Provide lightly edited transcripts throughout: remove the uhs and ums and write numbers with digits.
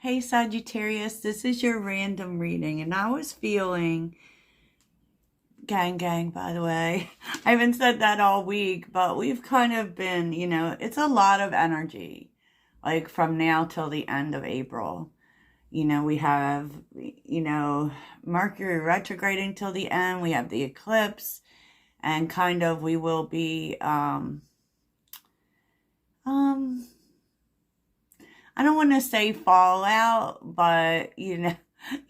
Hey Sagittarius, this is your random reading, and I was feeling, gang, by the way. I haven't said that all week, but we've kind of been, it's a lot of energy, like from now till the end of April. We have, Mercury retrograding till the end, we have the eclipse, and kind of we will be, um, I don't want to say fallout, but you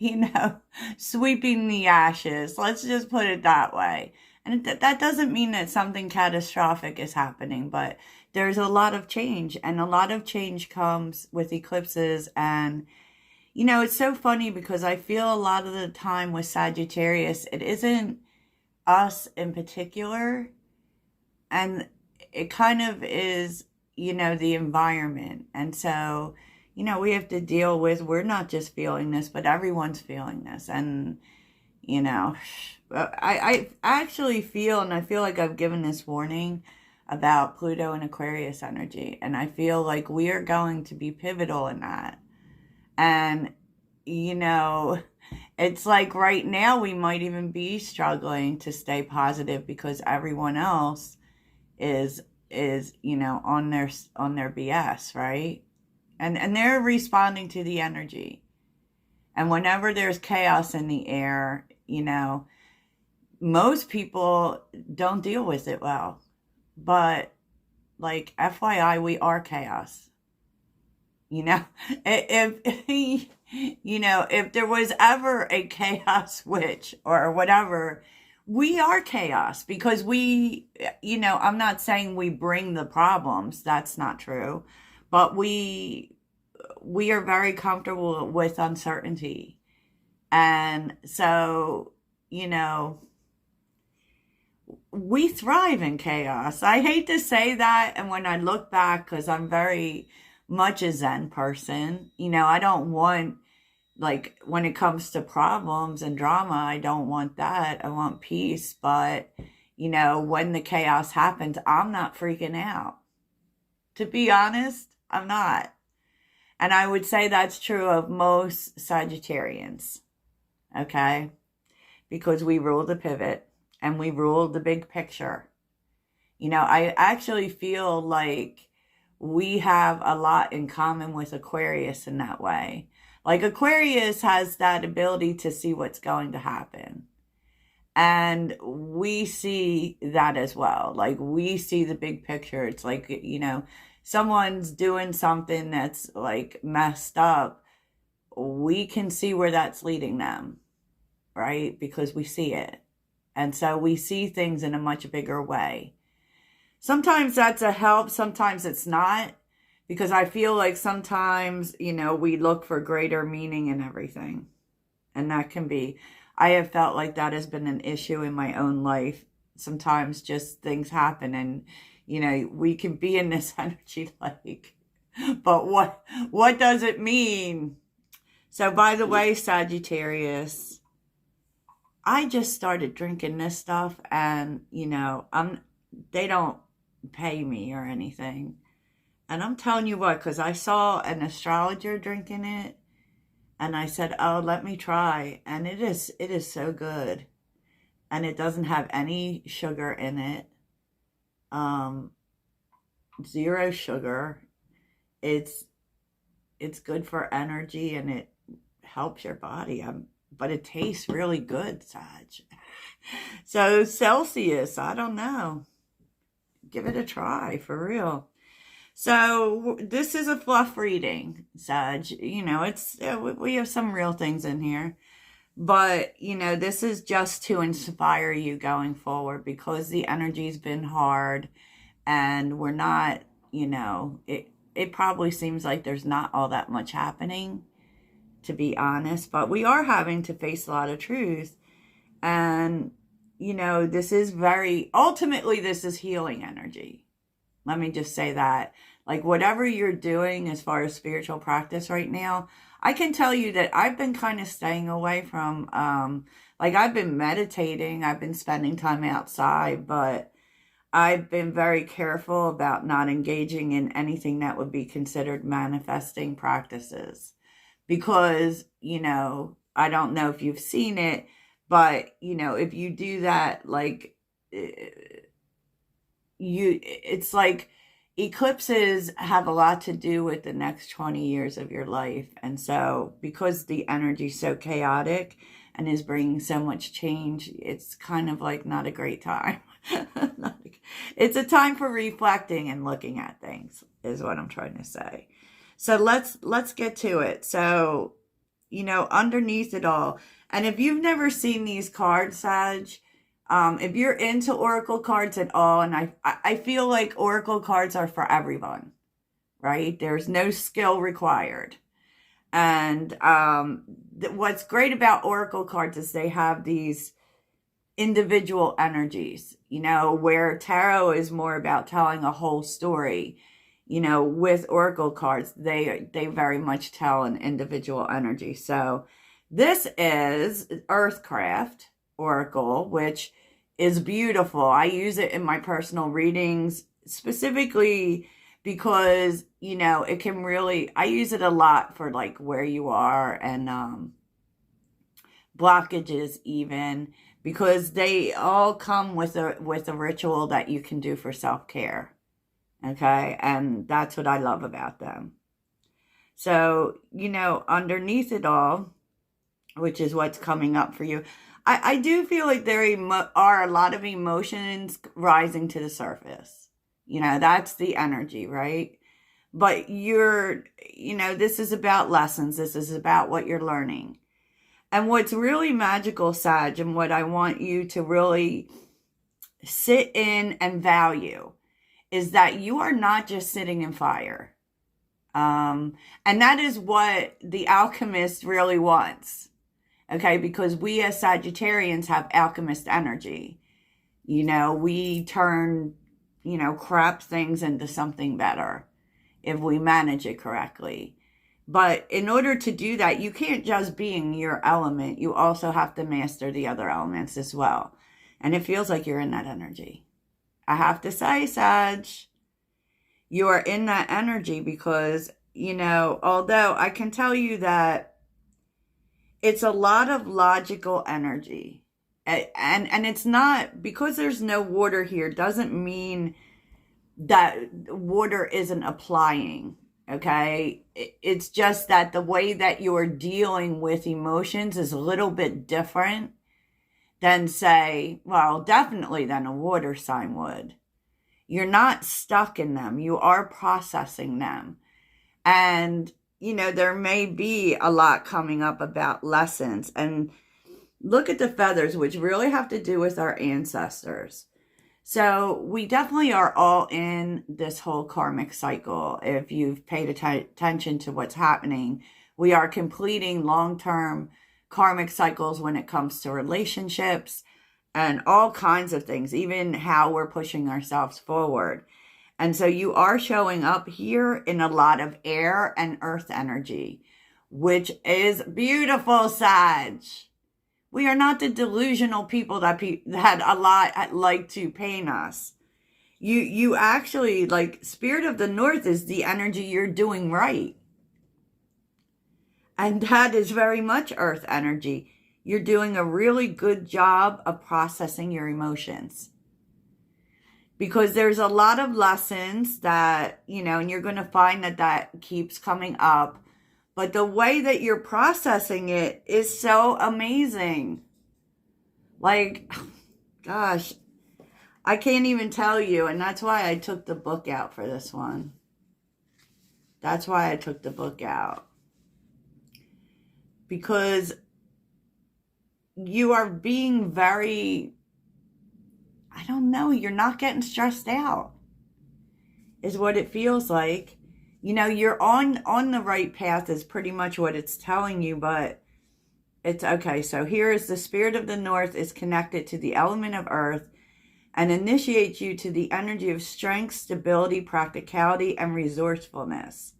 know, sweeping the ashes. Let's just put it that way. And that doesn't mean that something catastrophic is happening, but there's a lot of change, and a lot of change comes with eclipses. And it's so funny because I feel a lot of the time with Sagittarius, it isn't us in particular, and it kind of is, the environment. And so, we have to deal with, we're not just feeling this, but everyone's feeling this. And, you know, I actually feel, and I feel like I've given this warning about Pluto and Aquarius energy. And I feel like we are going to be pivotal in that. And, it's like right now we might even be struggling to stay positive because everyone else is on their BS, right? And they're responding to the energy. And whenever there's chaos in the air, most people don't deal with it well. But like FYI, we are chaos. If if there was ever a chaos witch or whatever, we are chaos because I'm not saying we bring the problems. That's not true. But we are very comfortable with uncertainty. And so, we thrive in chaos. I hate to say that. And when I look back, because I'm very much a Zen person, I don't want, like, when it comes to problems and drama, I don't want that. I want peace. But, when the chaos happens, I'm not freaking out. To be honest, I'm not. And I would say that's true of most Sagittarians. Okay? Because we rule the pivot and we rule the big picture. I actually feel like we have a lot in common with Aquarius in that way. Like Aquarius has that ability to see what's going to happen. And we see that as well. Like we see the big picture. It's like, someone's doing something that's like messed up. We can see where that's leading them, right? Because we see it. And so we see things in a much bigger way. Sometimes that's a help. Sometimes it's not. Because I feel like sometimes, we look for greater meaning in everything. And that can be, I have felt like that has been an issue in my own life. Sometimes just things happen and, we can be in this energy like, but what does it mean? So by the way, Sagittarius, I just started drinking this stuff and, they don't pay me or anything. And I'm telling you what, because I saw an astrologer drinking it, and I said, "Oh, let me try." And it is so good, and it doesn't have any sugar in it, zero sugar. It's good for energy, and it helps your body. But it tastes really good, Sag. So Celsius, I don't know. Give it a try for real. So this is a fluff reading, Sag. We have some real things in here. But, this is just to inspire you going forward because the energy's been hard and we're not, it probably seems like there's not all that much happening, to be honest. But we are having to face a lot of truth. And, this is ultimately, this is healing energy. Let me just say that. Like whatever you're doing as far as spiritual practice right now, I can tell you that I've been kind of staying away from, I've been meditating, I've been spending time outside, but I've been very careful about not engaging in anything that would be considered manifesting practices because, I don't know if you've seen it, but, if you do that, like, it's like eclipses have a lot to do with the next 20 years of your life. And so because the energy is so chaotic and is bringing so much change, it's kind of like not a great time. It's a time for reflecting and looking at things, is what I'm trying to say. So let's get to it. So, underneath it all, and if you've never seen these cards, Sag, if you're into oracle cards at all, and I feel like oracle cards are for everyone, right? There's no skill required. And what's great about oracle cards is they have these individual energies, where tarot is more about telling a whole story. With oracle cards, they very much tell an individual energy. So this is Earthcraft Oracle, which is beautiful. I use it in my personal readings specifically because, it can really, I use it a lot for like where you are and blockages even, because they all come with a ritual that you can do for self-care. Okay, and that's what I love about them. So, underneath it all, which is what's coming up for you, I do feel like there are a lot of emotions rising to the surface. That's the energy, right? But this is about lessons. This is about what you're learning. And what's really magical, Sag, and what I want you to really sit in and value is that you are not just sitting in fire. And that is what the alchemist really wants. Okay, because we as Sagittarians have alchemist energy. We turn, crap things into something better if we manage it correctly. But in order to do that, you can't just be in your element. You also have to master the other elements as well. And it feels like you're in that energy. I have to say, Sag, you are in that energy because, although I can tell you that it's a lot of logical energy. And it's not, because there's no water here, doesn't mean that water isn't applying, okay? It's just that the way that you're dealing with emotions is a little bit different than, say, well, definitely than a water sign would. You're not stuck in them. You are processing them. And, there may be a lot coming up about lessons. And look at the feathers, which really have to do with our ancestors. So we definitely are all in this whole karmic cycle. If you've paid attention to what's happening, we are completing long-term karmic cycles when it comes to relationships and all kinds of things, even how we're pushing ourselves forward. And so you are showing up here in a lot of air and earth energy, which is beautiful, Sag. We are not the delusional people that a lot like to paint us. You actually, like, Spirit of the North is the energy you're doing right. And that is very much earth energy. You're doing a really good job of processing your emotions. Because there's a lot of lessons that, and you're going to find that keeps coming up. But the way that you're processing it is so amazing. Like, gosh, I can't even tell you. And that's why I took the book out for this one. That's why I took the book out. Because you are being very, I don't know, you're not getting stressed out, is what it feels like. You're on the right path is pretty much what it's telling you, but it's okay. So here is the Spirit of the North is connected to the element of earth and initiates you to the energy of strength, stability, practicality, and resourcefulness.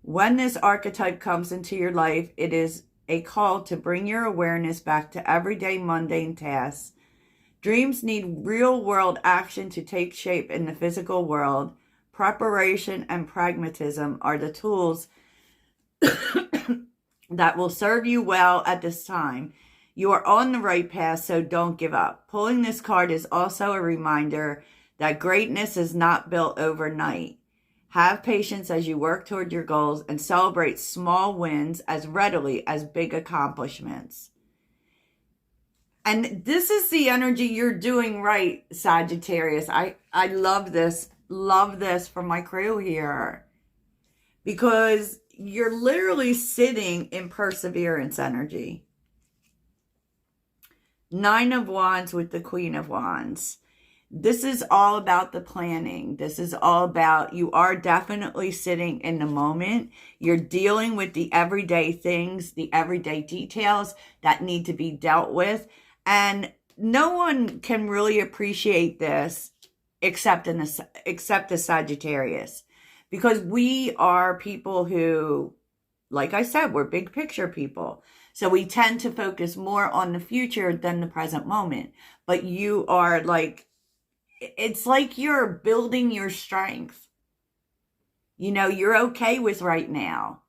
When this archetype comes into your life, it is a call to bring your awareness back to everyday mundane tasks. Dreams need real-world action to take shape in the physical world. Preparation and pragmatism are the tools that will serve you well at this time. You are on the right path, so don't give up. Pulling this card is also a reminder that greatness is not built overnight. Have patience as you work toward your goals and celebrate small wins as readily as big accomplishments. And this is the energy you're doing right, Sagittarius. I love this for my crew here, because you're literally sitting in perseverance energy. 9 of Wands with the Queen of Wands. This is all about the planning. This is all about, you are definitely sitting in the moment. You're dealing with the everyday things, the everyday details that need to be dealt with. And no one can really appreciate this except the Sagittarius. Because we are people who, like I said, we're big picture people. So we tend to focus more on the future than the present moment. But you are like, it's like you're building your strength. You know, you're okay with right now.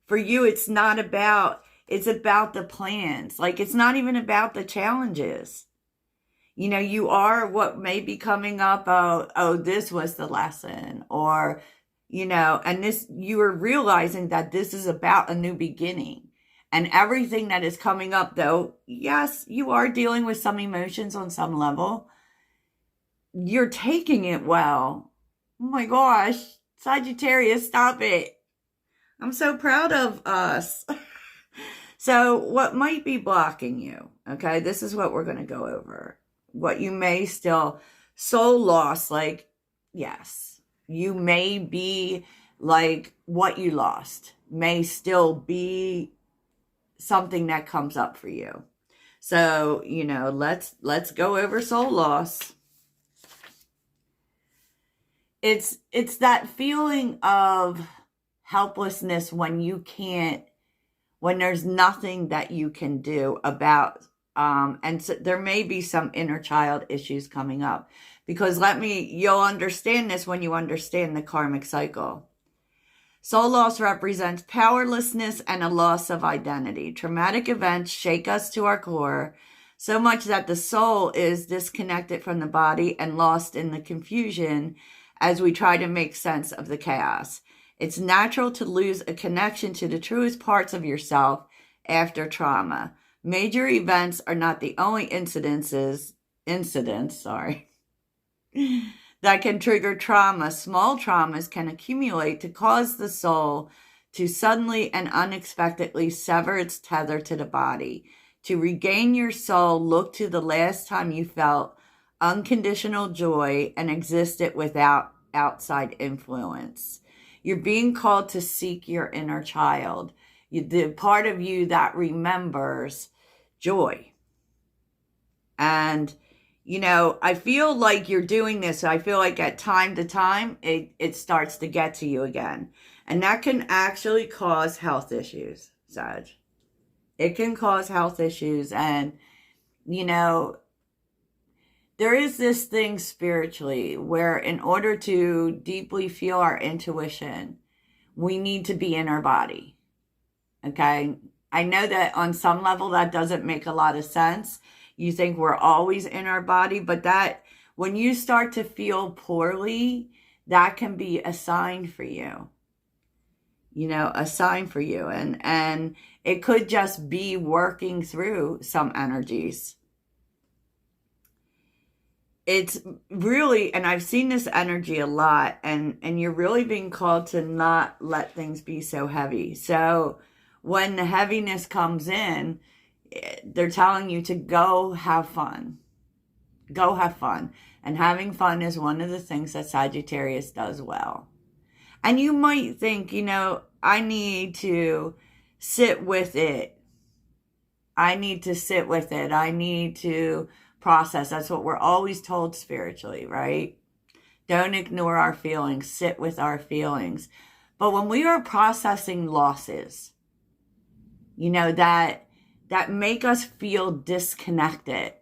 For you, it's about the plans. Like, it's not even about the challenges. You know, you are what may be coming up. Oh, this was the lesson. Or, you know, and this, you are realizing that this is about a new beginning. And everything that is coming up, though, yes, you are dealing with some emotions on some level. You're taking it well. Oh my gosh, Sagittarius, stop it. I'm so proud of us. So what might be blocking you? Okay, this is what we're going to go over. What you may still, soul loss, like, yes, you may be like, what you lost may still be something that comes up for you. So, you know, let's go over soul loss. It's that feeling of helplessness when you can't, when there's nothing that you can do about, and so there may be some inner child issues coming up, because you'll understand this when you understand the karmic cycle. Soul loss represents powerlessness and a loss of identity. Traumatic events shake us to our core, so much that the soul is disconnected from the body and lost in the confusion as we try to make sense of the chaos. It's natural to lose a connection to the truest parts of yourself after trauma. Major events are not the only incidents, that can trigger trauma. Small traumas can accumulate to cause the soul to suddenly and unexpectedly sever its tether to the body. To regain your soul, look to the last time you felt unconditional joy and existed without outside influence. You're being called to seek your inner child, the part of you that remembers joy. And, you know, I feel like you're doing this. I feel like at time to time, it starts to get to you again. And that can actually cause health issues, Sag. It can cause health issues. And, you know, there is this thing spiritually where in order to deeply feel our intuition, we need to be in our body. Okay? I know that on some level that doesn't make a lot of sense. You think we're always in our body, but that when you start to feel poorly, that can be a sign for you. You know, a sign for you. And it could just be working through some energies. It's really, and I've seen this energy a lot, and you're really being called to not let things be so heavy. So when the heaviness comes in, they're telling you to go have fun. Go have fun. And having fun is one of the things that Sagittarius does well. And you might think, you know, I need to sit with it. I need to sit with it. I need to process. That's what we're always told spiritually, right? Don't ignore our feelings. Sit with our feelings. But when we are processing losses, you know, that make us feel disconnected,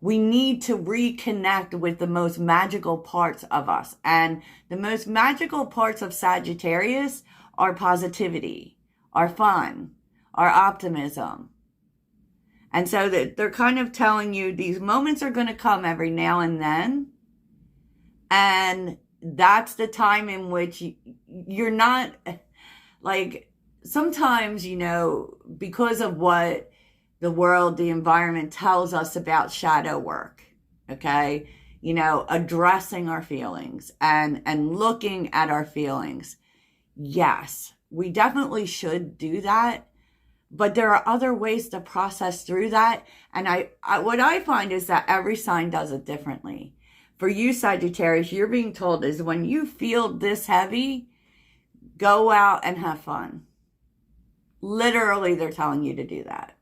we need to reconnect with the most magical parts of us. And the most magical parts of Sagittarius are positivity, are fun, our optimism. And so that they're kind of telling you these moments are going to come every now and then. And that's the time in which you're not, like, sometimes, because of what the world, the environment tells us about shadow work, okay? Addressing our feelings and looking at our feelings. Yes, we definitely should do that. But there are other ways to process through that. And what I find is that every sign does it differently. For you, Sagittarius, you're being told is when you feel this heavy, go out and have fun. Literally, they're telling you to do that.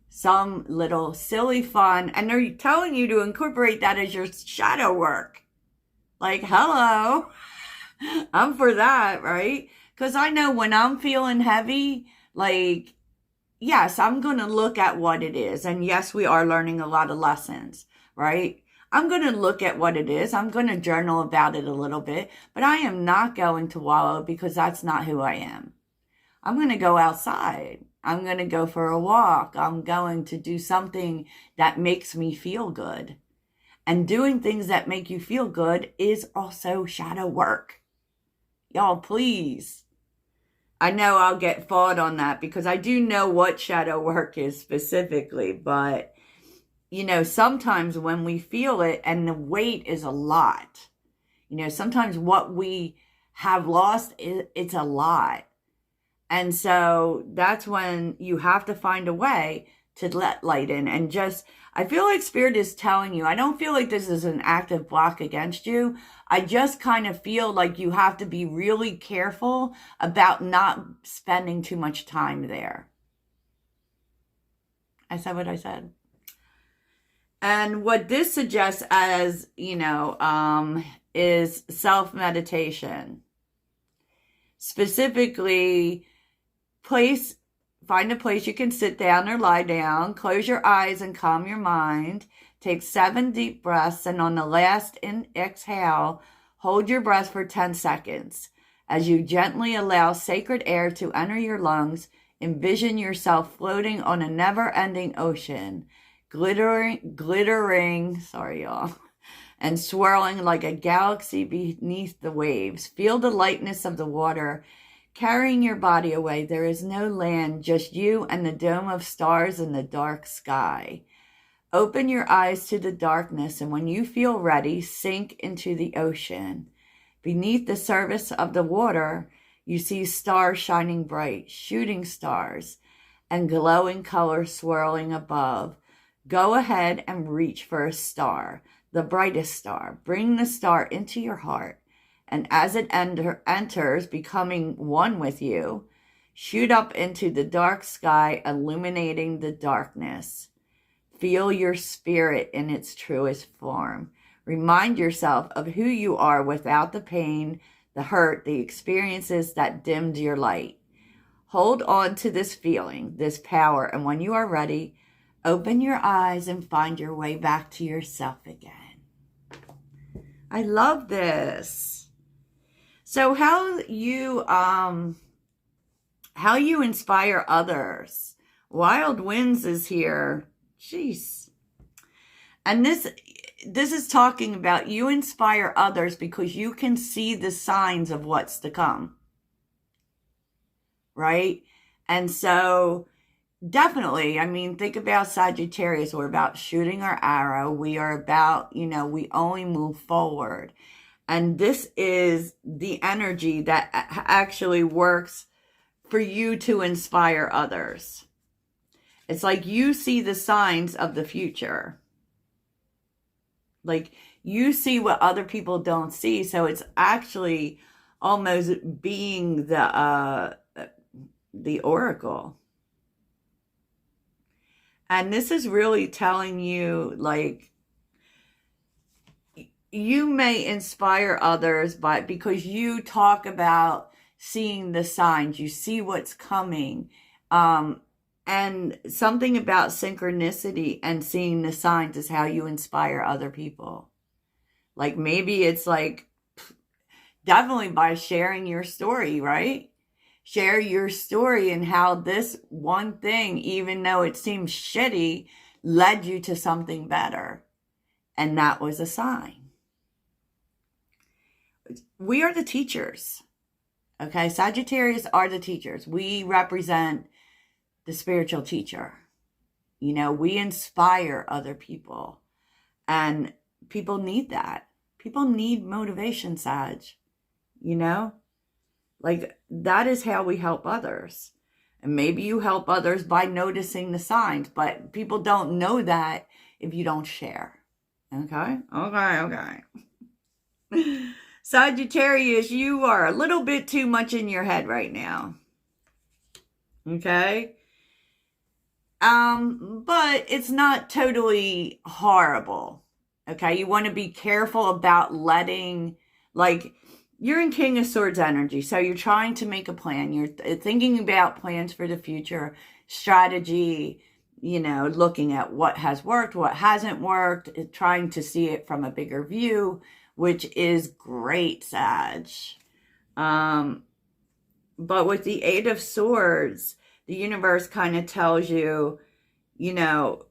Some little silly fun. And they're telling you to incorporate that as your shadow work. Like, hello. I'm for that, right? Because I know when I'm feeling heavy, like, yes, I'm going to look at what it is. And yes, we are learning a lot of lessons, right? I'm going to look at what it is. I'm going to journal about it a little bit, but I am not going to wallow because that's not who I am. I'm going to go outside. I'm going to go for a walk. I'm going to do something that makes me feel good. And doing things that make you feel good is also shadow work. Y'all, please. I know I'll get fought on that because I do know what shadow work is specifically, but sometimes when we feel it and the weight is a lot, sometimes what we have lost, it's a lot. And so that's when you have to find a way to let light in and just, I feel like Spirit is telling you, I don't feel like this is an active block against you. I just kind of feel like you have to be really careful about not spending too much time there. I said what I said. And what this suggests as, is self-meditation. Specifically, find a place you can sit down or lie down, close your eyes and calm your mind. Take 7 deep breaths, and on the last exhale, hold your breath for 10 seconds. As you gently allow sacred air to enter your lungs, envision yourself floating on a never-ending ocean, glittering, sorry y'all, and swirling like a galaxy beneath the waves. Feel the lightness of the water carrying your body away. There is no land, just you and the dome of stars in the dark sky. Open your eyes to the darkness, and when you feel ready, sink into the ocean. Beneath the surface of the water, you see stars shining bright, shooting stars, and glowing colors swirling above. Go ahead and reach for a star, the brightest star. Bring the star into your heart, and as it enters, becoming one with you, shoot up into the dark sky, illuminating the darkness. Feel your spirit in its truest form. Remind yourself of who you are without the pain, the hurt, the experiences that dimmed your light. Hold on to this feeling, this power, and when you are ready, open your eyes and find your way back to yourself again. I love this. So how you inspire others. Wild Winds is here. Jeez. And this is talking about you inspire others because you can see the signs of what's to come. Right? And so definitely, think about Sagittarius. We're about shooting our arrow. We are about, we only move forward. And this is the energy that actually works for you to inspire others. It's like you see the signs of the future. Like you see what other people don't see. So it's actually almost being the oracle. And this is really telling you, like, you may inspire others because you talk about seeing the signs. You see what's coming. And something about synchronicity and seeing the signs is how you inspire other people. Like maybe it's like definitely by sharing your story, right? Share your story and how this one thing, even though it seems shitty, led you to something better. And that was a sign. We are the teachers. Okay, Sagittarius are the teachers. We represent the spiritual teacher. You know, we inspire other people. And people need that. People need motivation, Sag. You know? Like, that is how we help others. And maybe you help others by noticing the signs, but people don't know that if you don't share. Okay? Okay. Sagittarius, you are a little bit too much in your head right now. Okay? But it's not totally horrible. Okay? You want to be careful about letting, like, you're in King of Swords energy, so you're trying to make a plan. You're thinking about plans for the future, strategy, you know, looking at what has worked, what hasn't worked, trying to see it from a bigger view, which is great, Sag. But with the Eight of Swords, the universe kind of tells you, you know,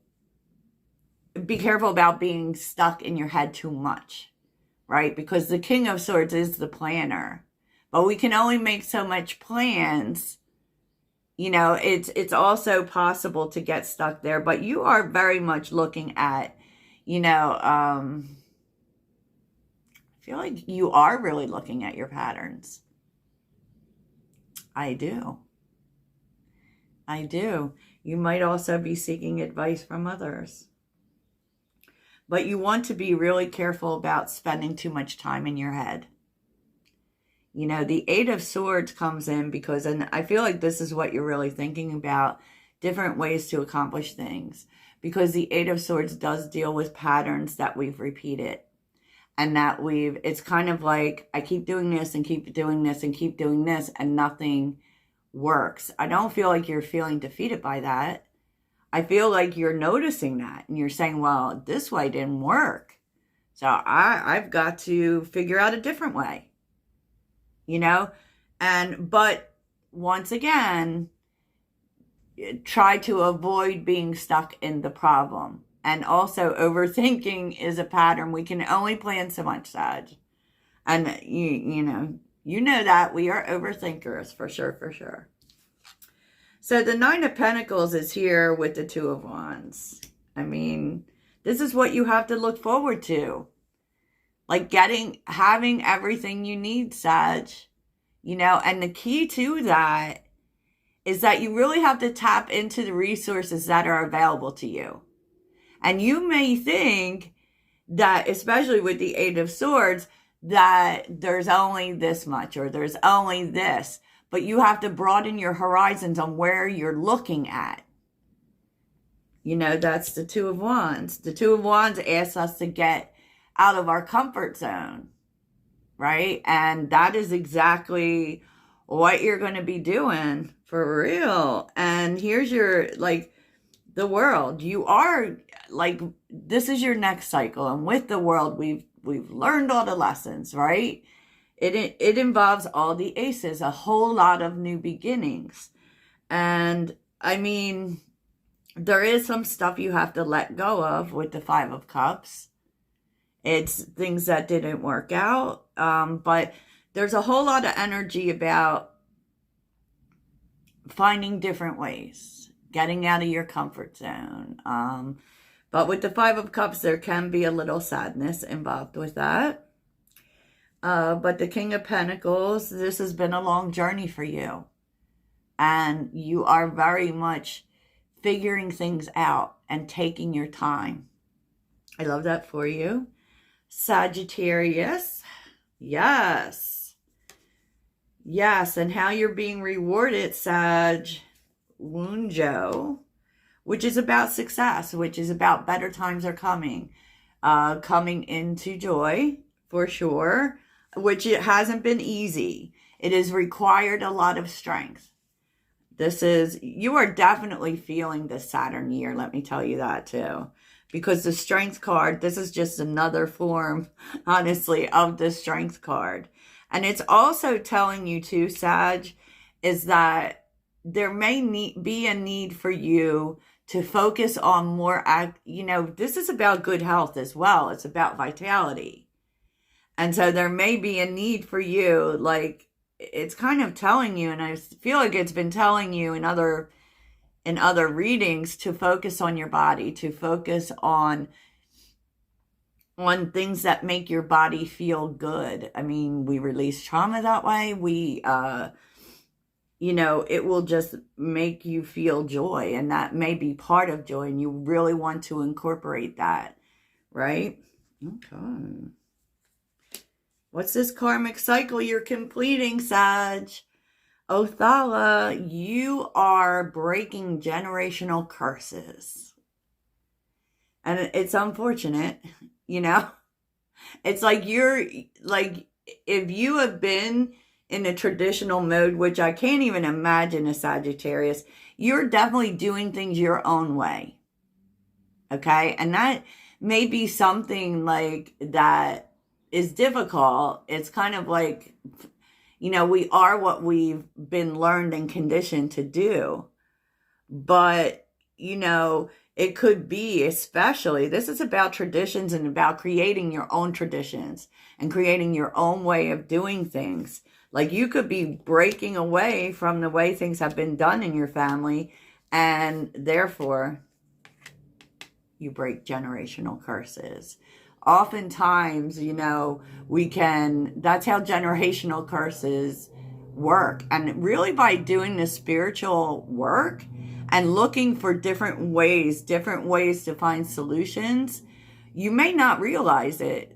be careful about being stuck in your head too much. Right? Because the King of Swords is the planner. But we can only make so much plans. You know, it's also possible to get stuck there. But you are very much looking at, you know, I feel like you are really looking at your patterns. I do. You might also be seeking advice from others. But you want to be really careful about spending too much time in your head. You know, the Eight of Swords comes in because, and I feel like this is what you're really thinking about, different ways to accomplish things. Because the Eight of Swords does deal with patterns that we've repeated. And that it's kind of like, I keep doing this and keep doing this and keep doing this and nothing works. I don't feel like you're feeling defeated by that. I feel like you're noticing that and you're saying, well, this way didn't work. So I've got to figure out a different way, you know? But once again, try to avoid being stuck in the problem. And also overthinking is a pattern. We can only plan so much, Sag. And you know that we are overthinkers for sure. So the Nine of Pentacles is here with the Two of Wands. I mean, this is what you have to look forward to. Like having everything you need, Sag. You know, and the key to that is that you really have to tap into the resources that are available to you. And you may think that, especially with the Eight of Swords, that there's only this much or there's only this. But you have to broaden your horizons on where you're looking at. You know, that's the Two of Wands. The Two of Wands asks us to get out of our comfort zone, right? And that is exactly what you're going to be doing for real. And here's your, like, the world. You are, like, this is your next cycle. And with the world, we've learned all the lessons, right? It involves all the aces, a whole lot of new beginnings. And I mean, there is some stuff you have to let go of with the Five of Cups. It's things that didn't work out. But there's a whole lot of energy about finding different ways, getting out of your comfort zone. But with the Five of Cups, there can be a little sadness involved with that. But the King of Pentacles, this has been a long journey for you. And you are very much figuring things out and taking your time. I love that for you. Sagittarius. Yes. Yes, and how you're being rewarded, Sag. Wunjo. Which is about success, which is about better times are coming. Coming into joy, for sure. Which it hasn't been easy. It has required a lot of strength. You are definitely feeling the Saturn year, let me tell you that too. Because the Strength card, this is just another form, honestly, of the Strength card. And it's also telling you too, Sag, is that there may be a need for you to focus on more, this is about good health as well. It's about vitality. And so there may be a need for you, like it's kind of telling you, and I feel like it's been telling you in other readings, to focus on your body, to focus on things that make your body feel good. I mean, we release trauma that way. We it will just make you feel joy, and that may be part of joy, and you really want to incorporate that, right? Okay. What's this karmic cycle you're completing, Sag? Othala, you are breaking generational curses. And it's unfortunate, It's like if you have been in a traditional mode, which I can't even imagine a Sagittarius, you're definitely doing things your own way. Okay? And that may be something like that is difficult. It's kind of like, we are what we've been learned and conditioned to do. But, it could be, especially, this is about traditions and about creating your own traditions and creating your own way of doing things. Like you could be breaking away from the way things have been done in your family, and therefore you break generational curses. Oftentimes, that's how generational curses work. And really by doing the spiritual work and looking for different ways to find solutions, you may not realize it,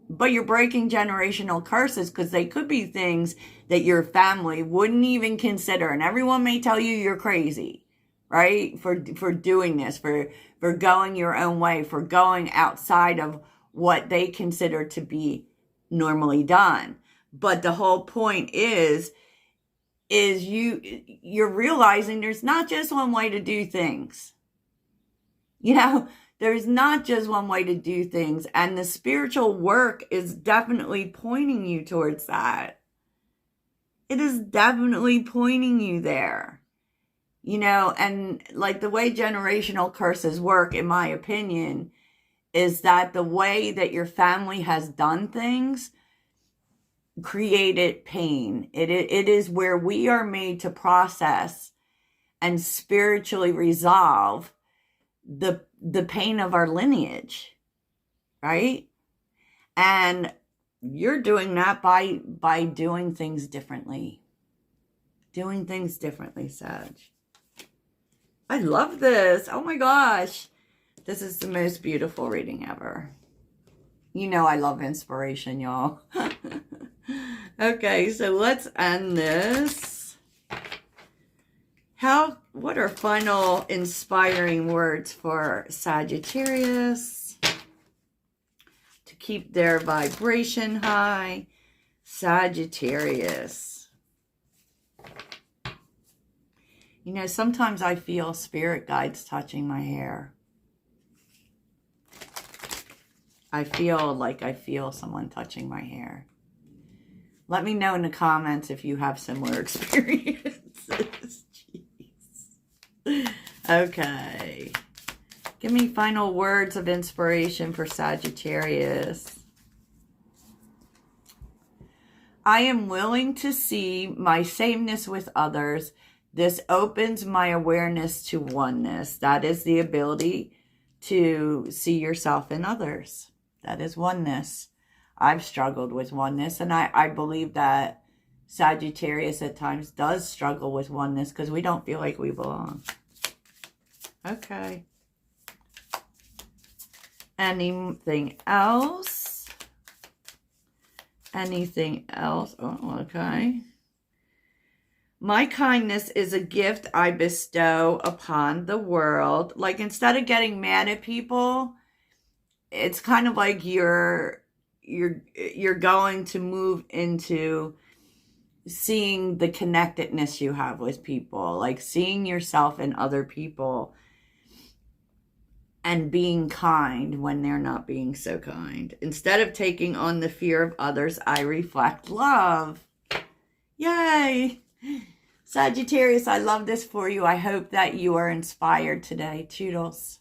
but you're breaking generational curses, because they could be things that your family wouldn't even consider. And everyone may tell you you're crazy, right? For doing this, for going your own way, for going outside of what they consider to be normally done. But the whole point is you're realizing there's not just one way to do things. There's not just one way to do things. And the spiritual work is definitely pointing you towards that. It is definitely pointing you there. And like the way generational curses work, in my opinion, is that the way that your family has done things created pain. It is where we are made to process and spiritually resolve the pain of our lineage, right? And you're doing that by doing things differently. Doing things differently, Sag. I love this. Oh my gosh. This is the most beautiful reading ever. I love inspiration, y'all. Okay, so let's end this. What are final inspiring words for Sagittarius to keep their vibration high? Sagittarius. Sometimes I feel spirit guides touching my hair. I feel someone touching my hair. Let me know in the comments if you have similar experiences. Jeez. Okay. Give me final words of inspiration for Sagittarius. I am willing to see my sameness with others. This opens my awareness to oneness. That is the ability to see yourself in others. That is oneness. I've struggled with oneness, and I believe that Sagittarius at times does struggle with oneness because we don't feel like we belong. Okay. Anything else? Anything else? Oh, okay. My kindness is a gift I bestow upon the world. Like, instead of getting mad at people, it's kind of like you're going to move into seeing the connectedness you have with people, like seeing yourself in other people and being kind when they're not being so kind. Instead of taking on the fear of others, I reflect love. Yay! Sagittarius, I love this for you. I hope that you are inspired today. Toodles.